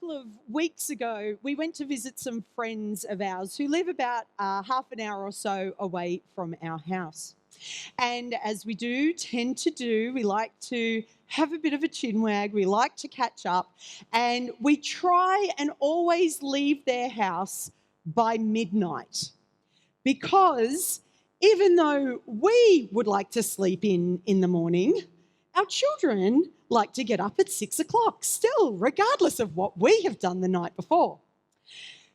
couple of weeks ago, we went to visit some friends of ours who live about half an hour or so away from our house. And as we tend to do, we like to have a bit of a chin wag, we like to catch up, and we try and always leave their house by midnight. Because even though we would like to sleep in the morning, our children like to get up at 6 o'clock still, regardless of what we have done the night before.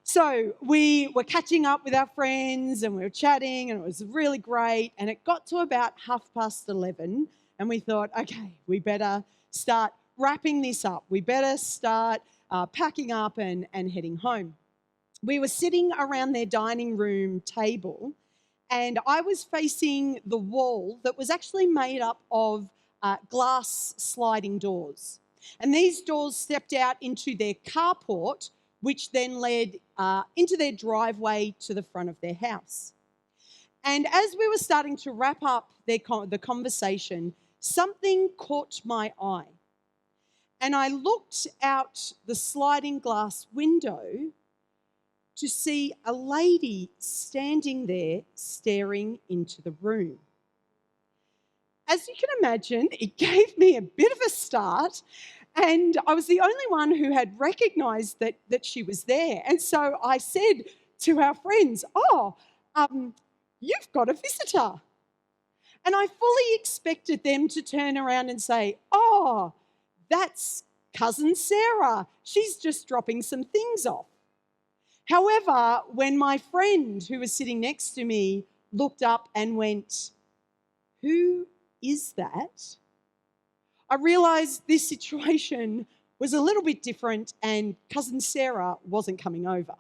So we were catching up with our friends and we were chatting and it was really great. And it got to about 11:30 and we thought, okay, we better start wrapping this up. We better start packing up and heading home. We were sitting around their dining room table and I was facing the wall that was actually made up of glass sliding doors. And these doors stepped out into their carport, which then led into their driveway to the front of their house. And as we were starting to wrap up the conversation, something caught my eye. And I looked out the sliding glass window to see a lady standing there staring into the room. As you can imagine, it gave me a bit of a start, and I was the only one who had recognised that she was there. And so I said to our friends, you've got a visitor. And I fully expected them to turn around and say, oh, that's cousin Sarah. She's just dropping some things off. However, when my friend who was sitting next to me looked up and went, who is that? I realised this situation was a little bit different and cousin Sarah wasn't coming over.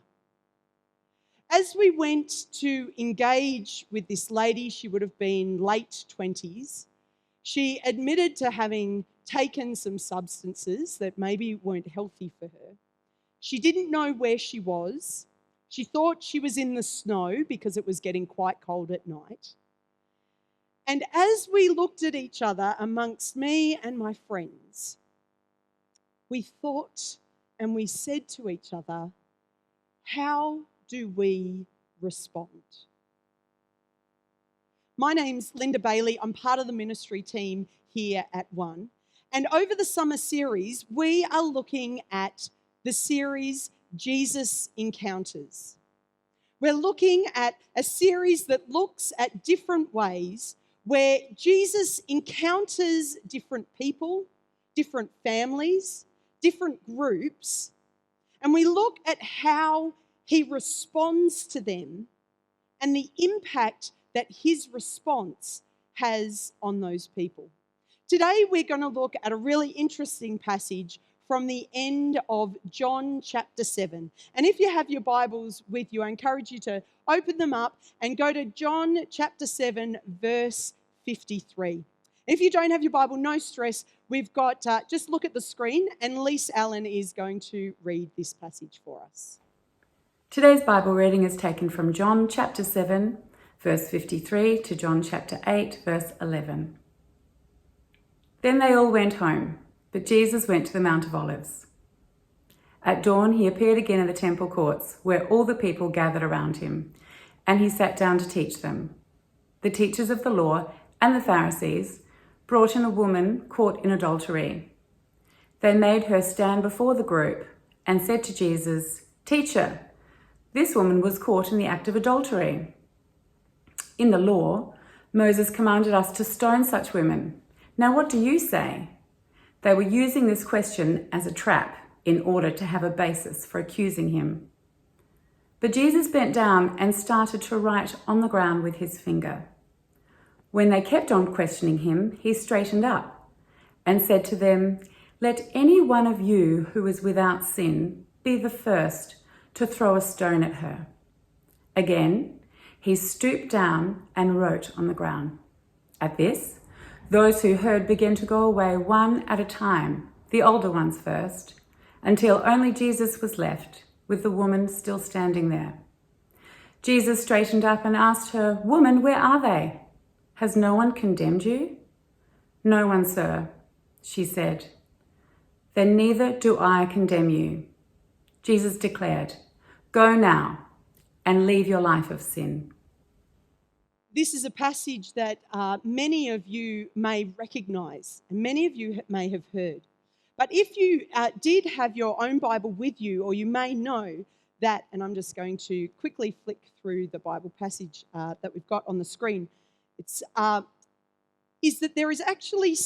As we went to engage with this lady, she would have been late 20s. She admitted to having taken some substances that maybe weren't healthy for her. She didn't know where she was. She thought she was in the snow because it was getting quite cold at night. And as we looked at each other amongst me and my friends, we thought and we said to each other, how do we respond? My name's Linda Bailey. I'm part of the ministry team here at One. And over the summer series, we are looking at the series Jesus Encounters. We're looking at a series that looks at different ways where Jesus encounters different people, different families, different groups, and we look at how he responds to them and the impact that his response has on those people. Today we're going to look at a really interesting passage from the end of John chapter 7. And if you have your Bibles with you, I encourage you to open them up and go to John chapter 7, verse 53. If you don't have your Bible, no stress. We've got, just look at the screen and Lise Allen is going to read this passage for us. Today's Bible reading is taken from John chapter 7, verse 53 to John chapter 8, verse 11. Then they all went home, but Jesus went to the Mount of Olives. At dawn, he appeared again in the temple courts, where all the people gathered around him, and he sat down to teach them. The teachers of the law and the Pharisees brought in a woman caught in adultery. They made her stand before the group and said to Jesus, "Teacher, this woman was caught in the act of adultery. In the law, Moses commanded us to stone such women. Now what do you say?" They were using this question as a trap in order to have a basis for accusing him. But Jesus bent down and started to write on the ground with his finger. When they kept on questioning him, he straightened up and said to them, "Let any one of you who is without sin be the first to throw a stone at her." Again, he stooped down and wrote on the ground. At this, those who heard began to go away one at a time, the older ones first, until only Jesus was left, with the woman still standing there. Jesus straightened up and asked her, "Woman, where are they? Has no one condemned you?" "No one, sir," she said. "Then neither do I condemn you. Jesus declared, "Go now and leave your life of sin." This is a passage that many of you may recognise and many of you may have heard. But if you did have your own Bible with you, or you may know that, and I'm just going to quickly flick through the Bible passage that we've got on the screen, it's is that there is actually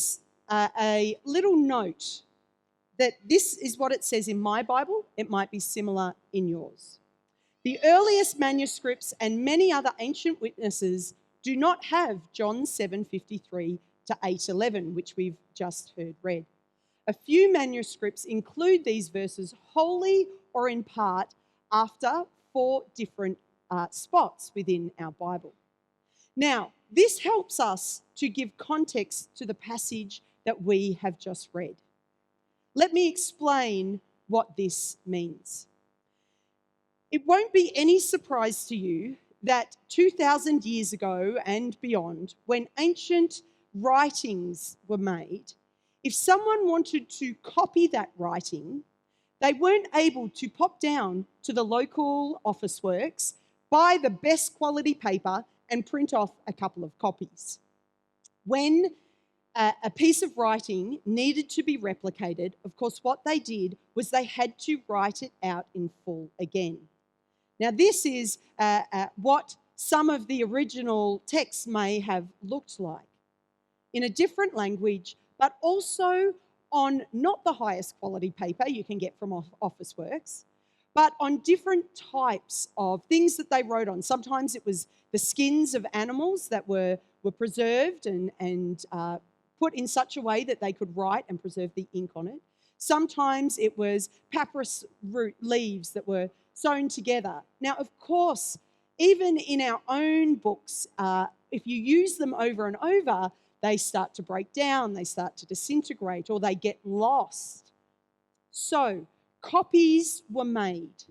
a little note that this is what it says in my Bible. It might be similar in yours. The earliest manuscripts and many other ancient witnesses do not have John 7:53 to 8:11, which we've just heard read. A few manuscripts include these verses wholly or in part after 4 different spots within our Bible. Now, this helps us to give context to the passage that we have just read. Let me explain what this means. It won't be any surprise to you that 2,000 years ago and beyond, when ancient writings were made, if someone wanted to copy that writing, they weren't able to pop down to the local office works, buy the best quality paper, and print off a couple of copies. When a piece of writing needed to be replicated, of course, what they did was they had to write it out in full again. Now, this is what some of the original texts may have looked like, in a different language, but also on not the highest quality paper you can get from Officeworks, but on different types of things that they wrote on. Sometimes it was the skins of animals that were preserved and put in such a way that they could write and preserve the ink on it. Sometimes it was papyrus root leaves that were sewn together. Now, of course, even in our own books, if you use them over and over, they start to break down, they start to disintegrate, or they get lost. So, copies were made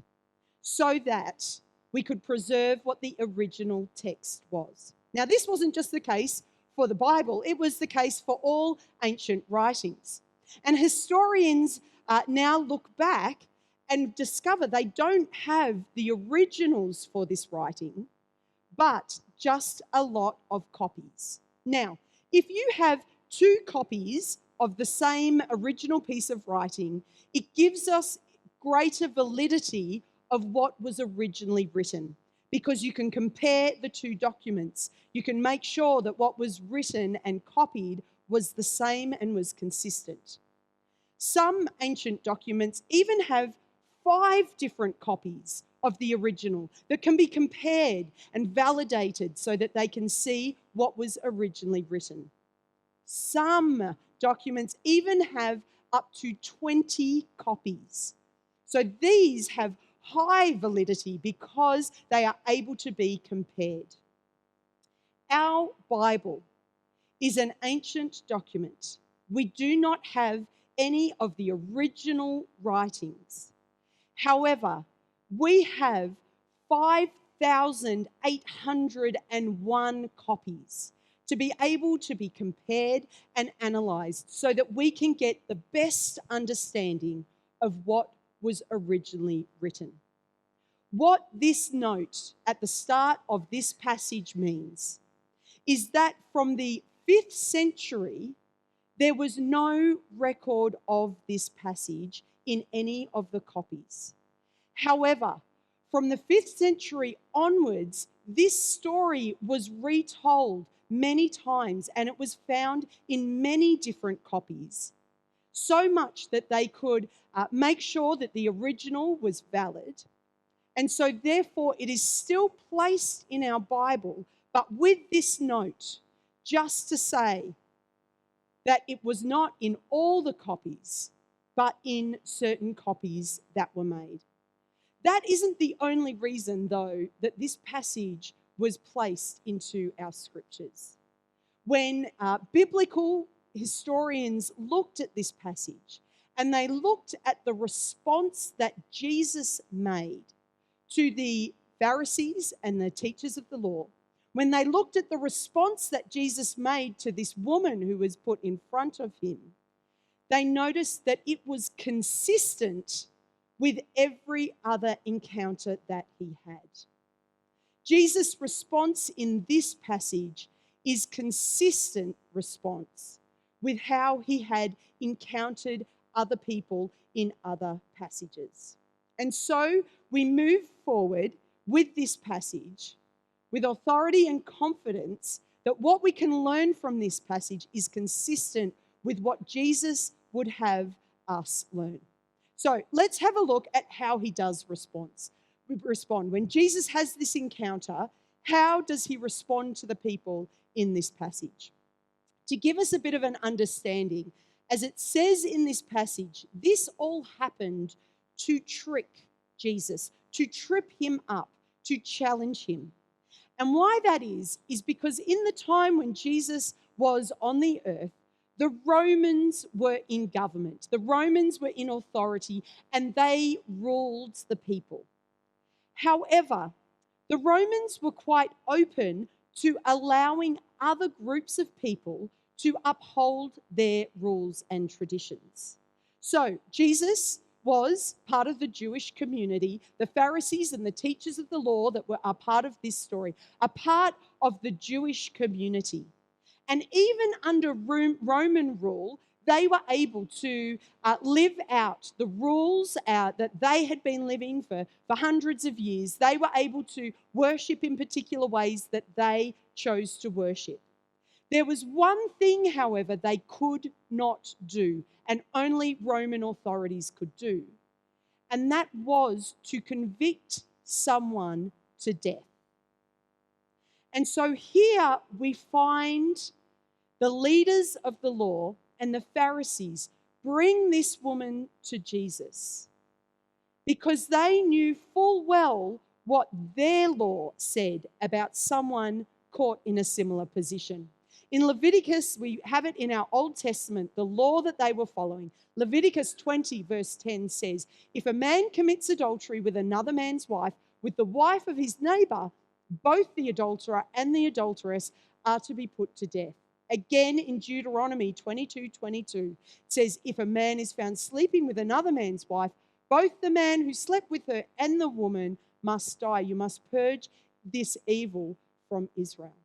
so that we could preserve what the original text was. Now, this wasn't just the case for the Bible, it was the case for all ancient writings. And historians now look back and discover they don't have the originals for this writing, but just a lot of copies. Now, if you have 2 copies of the same original piece of writing, it gives us greater validity of what was originally written, because you can compare the 2 documents. You can make sure that what was written and copied was the same and was consistent. Some ancient documents even have 5 different copies of the original that can be compared and validated so that they can see what was originally written. Some documents even have up to 20 copies. So these have high validity because they are able to be compared. Our Bible is an ancient document. We do not have any of the original writings. However, we have 5,801 copies to be able to be compared and analysed so that we can get the best understanding of what was originally written. What this note at the start of this passage means is that from the 5th century, there was no record of this passage in any of the copies. However, from the 5th century onwards, this story was retold many times and it was found in many different copies. So much that they could make sure that the original was valid. And so therefore it is still placed in our Bible, but with this note, just to say that it was not in all the copies, but in certain copies that were made. That isn't the only reason, though, that this passage was placed into our scriptures. When biblical historians looked at this passage and they looked at the response that Jesus made to the Pharisees and the teachers of the law, when they looked at the response that Jesus made to this woman who was put in front of him, they noticed that it was consistent with every other encounter that he had. Jesus' response in this passage is consistent response with how he had encountered other people in other passages. And so we move forward with this passage with authority and confidence that what we can learn from this passage is consistent with what Jesus would have us learn. So let's have a look at how he does respond. When Jesus has this encounter, how does he respond to the people in this passage? To give us a bit of an understanding, as it says in this passage, this all happened to trick Jesus, to trip him up, to challenge him. And why that is because in the time when Jesus was on the earth, the Romans were in government. The Romans were in authority and they ruled the people. However, the Romans were quite open to allowing other groups of people to uphold their rules and traditions. So Jesus was part of the Jewish community. The Pharisees and the teachers of the law that are part of this story are part of the Jewish community. And even under Roman rule, they were able to live out the rules that they had been living for hundreds of years. They were able to worship in particular ways that they chose to worship. There was one thing, however, they could not do, and only Roman authorities could do, and that was to convict someone to death. And so here we find the leaders of the law and the Pharisees bring this woman to Jesus because they knew full well what their law said about someone caught in a similar position. In Leviticus, we have it in our Old Testament, the law that they were following. Leviticus 20 verse 10 says, if a man commits adultery with another man's wife, with the wife of his neighbor, both the adulterer and the adulteress are to be put to death. Again, in Deuteronomy 22:22, it says, if a man is found sleeping with another man's wife, both the man who slept with her and the woman must die. You must purge this evil from Israel.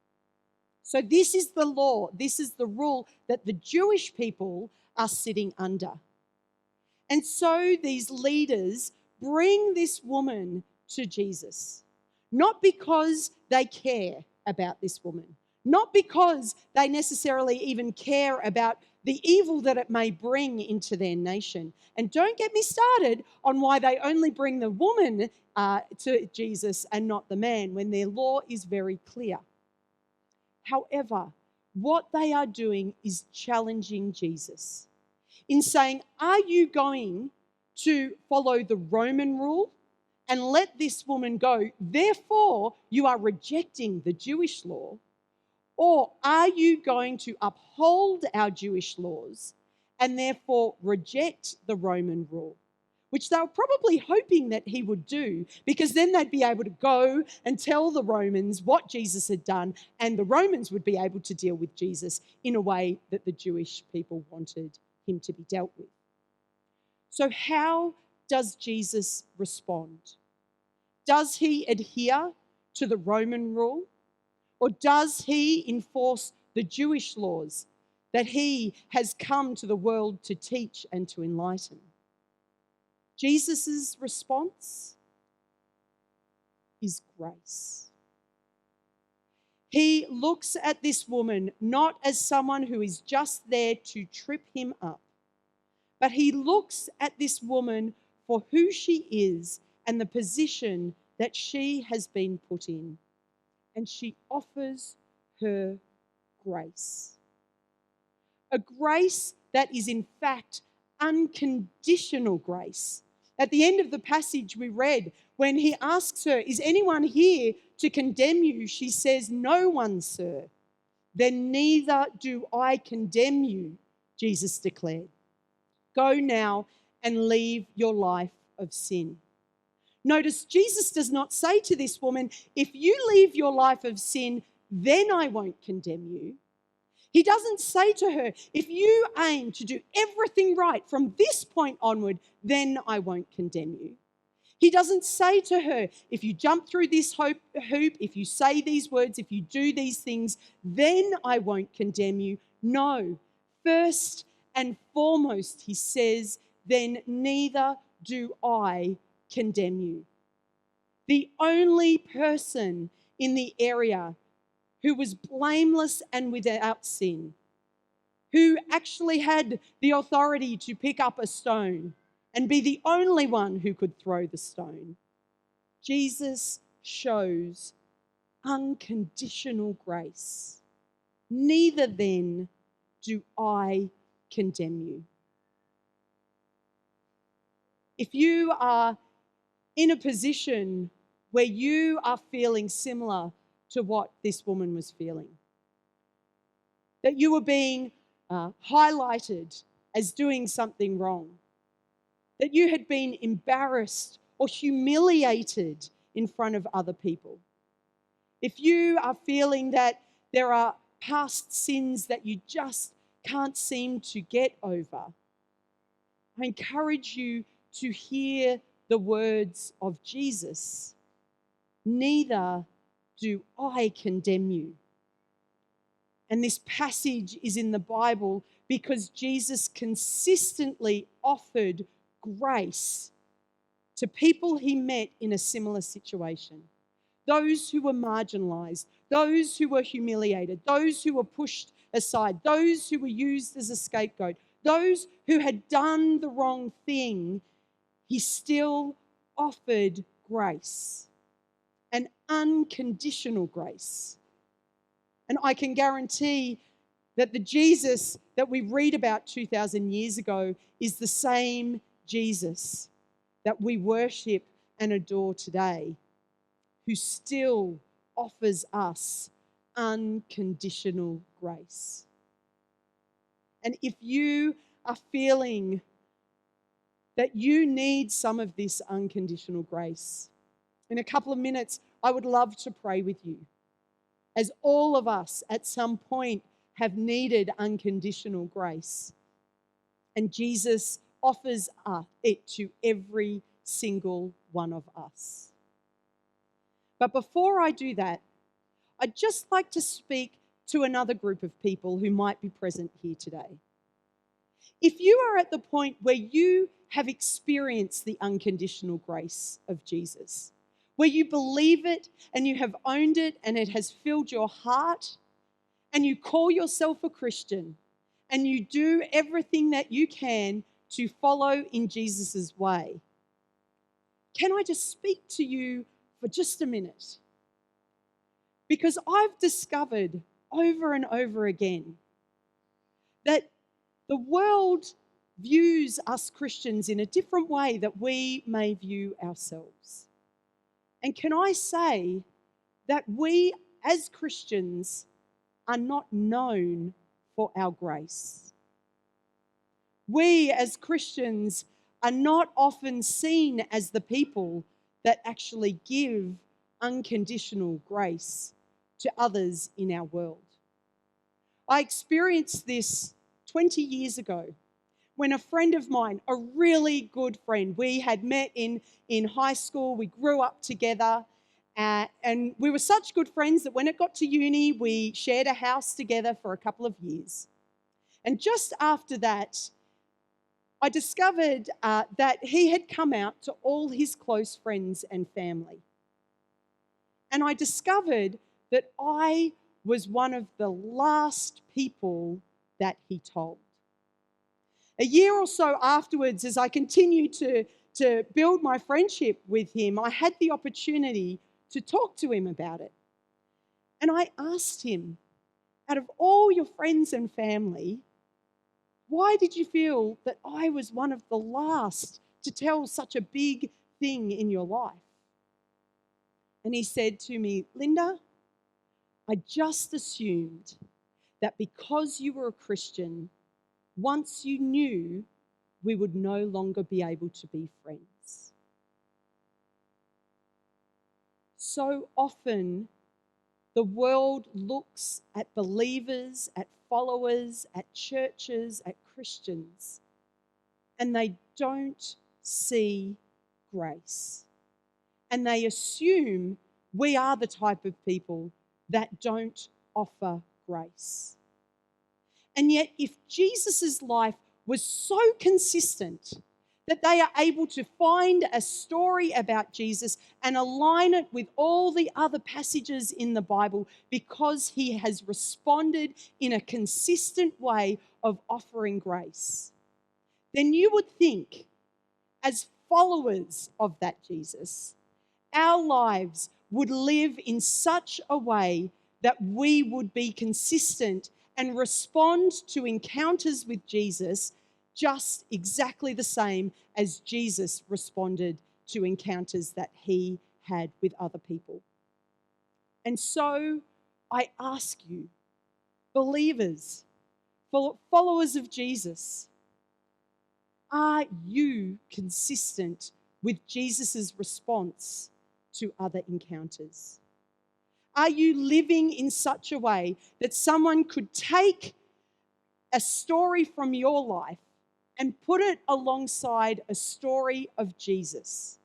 So this is the law, this is the rule that the Jewish people are sitting under. And so these leaders bring this woman to Jesus, not because they care about this woman, not because they necessarily even care about the evil that it may bring into their nation. And don't get me started on why they only bring the woman to Jesus and not the man, when their law is very clear. However, what they are doing is challenging Jesus in saying, are you going to follow the Roman rule and let this woman go? Therefore, you are rejecting the Jewish law. Or are you going to uphold our Jewish laws and therefore reject the Roman rule? Which they were probably hoping that he would do, because then they'd be able to go and tell the Romans what Jesus had done, and the Romans would be able to deal with Jesus in a way that the Jewish people wanted him to be dealt with. So how does Jesus respond? Does he adhere to the Roman rule? Or does he enforce the Jewish laws that he has come to the world to teach and to enlighten? Jesus' response is grace. He looks at this woman not as someone who is just there to trip him up, but he looks at this woman for who she is and the position that she has been put in. And she offers her grace. A grace that is in fact unconditional grace. At the end of the passage we read, when he asks her, is anyone here to condemn you? She says, no one, sir. Then neither do I condemn you, Jesus declared. Go now and leave your life of sin. Notice Jesus does not say to this woman, if you leave your life of sin, then I won't condemn you. He doesn't say to her, if you aim to do everything right from this point onward, then I won't condemn you. He doesn't say to her, if you jump through this hoop, if you say these words, if you do these things, then I won't condemn you. No. First and foremost, he says, then neither do I condemn you. The only person in the area who was blameless and without sin, who actually had the authority to pick up a stone and be the only one who could throw the stone. Jesus shows unconditional grace. Neither then do I condemn you. If you are in a position where you are feeling similar to what this woman was feeling, that you were being highlighted as doing something wrong, that you had been embarrassed or humiliated in front of other people. If you are feeling that there are past sins that you just can't seem to get over, I encourage you to hear the words of Jesus. Neither do I condemn you. And this passage is in the Bible because Jesus consistently offered grace to people he met in a similar situation. Those who were marginalized, those who were humiliated, those who were pushed aside, those who were used as a scapegoat, those who had done the wrong thing, he still offered grace, an unconditional grace. And I can guarantee that the Jesus that we read about 2,000 years ago is the same Jesus that we worship and adore today, who still offers us unconditional grace. And if you are feeling that you need some of this unconditional grace, in a couple of minutes, I would love to pray with you, as all of us at some point have needed unconditional grace. And Jesus offers it to every single one of us. But before I do that, I'd just like to speak to another group of people who might be present here today. If you are at the point where you have experienced the unconditional grace of Jesus, where you believe it and you have owned it and it has filled your heart, and you call yourself a Christian and you do everything that you can to follow in Jesus' way, can I just speak to you for just a minute? Because I've discovered over and over again that the world views us Christians in a different way that we may view ourselves. And can I say that we as Christians are not known for our grace? We as Christians are not often seen as the people that actually give unconditional grace to others in our world. I experienced this 20 years ago when a friend of mine, a really good friend, we had met in high school, we grew up together, and we were such good friends that when it got to uni, we shared a house together for a couple of years. And just after that, I discovered that he had come out to all his close friends and family. And I discovered that I was one of the last people that he told. A year or so afterwards, as I continued to build my friendship with him, I had the opportunity to talk to him about it. And I asked him, out of all your friends and family, why did you feel that I was one of the last to tell such a big thing in your life? And he said to me, Linda, I just assumed that because you were a Christian, once you knew, we would no longer be able to be friends. So often, the world looks at believers, at followers, at churches, at Christians, and they don't see grace. And they assume we are the type of people that don't offer grace. And yet, if Jesus' life was so consistent that they are able to find a story about Jesus and align it with all the other passages in the Bible because he has responded in a consistent way of offering grace, then you would think, as followers of that Jesus, our lives would live in such a way that we would be consistent and respond to encounters with Jesus just exactly the same as Jesus responded to encounters that he had with other people. And so I ask you, believers, followers of Jesus, are you consistent with Jesus' response to other encounters? Are you living in such a way that someone could take a story from your life and put it alongside a story of Jesus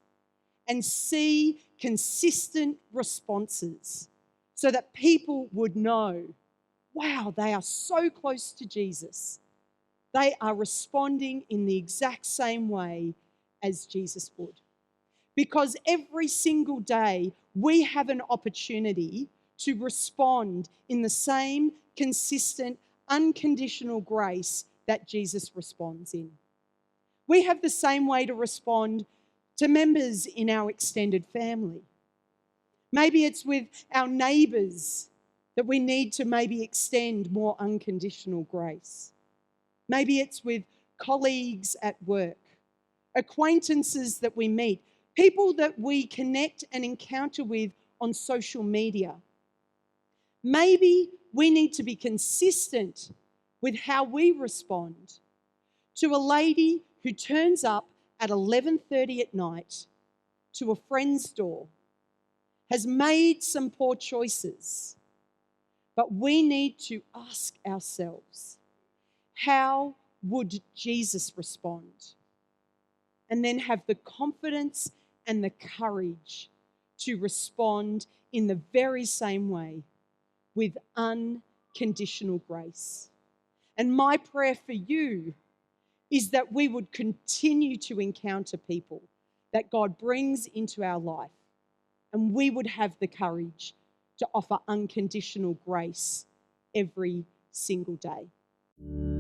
and see consistent responses so that people would know, wow, they are so close to Jesus. They are responding in the exact same way as Jesus would. Because every single day we have an opportunity to respond in the same consistent, unconditional grace that Jesus responds in. We have the same way to respond to members in our extended family. Maybe it's with our neighbours that we need to maybe extend more unconditional grace. Maybe it's with colleagues at work, acquaintances that we meet, people that we connect and encounter with on social media. Maybe we need to be consistent with how we respond to a lady who turns up at 11:30 at night to a friend's door, has made some poor choices, but we need to ask ourselves, how would Jesus respond? And then have the confidence and the courage to respond in the very same way with unconditional grace. And my prayer for you is that we would continue to encounter people that God brings into our life, and we would have the courage to offer unconditional grace every single day.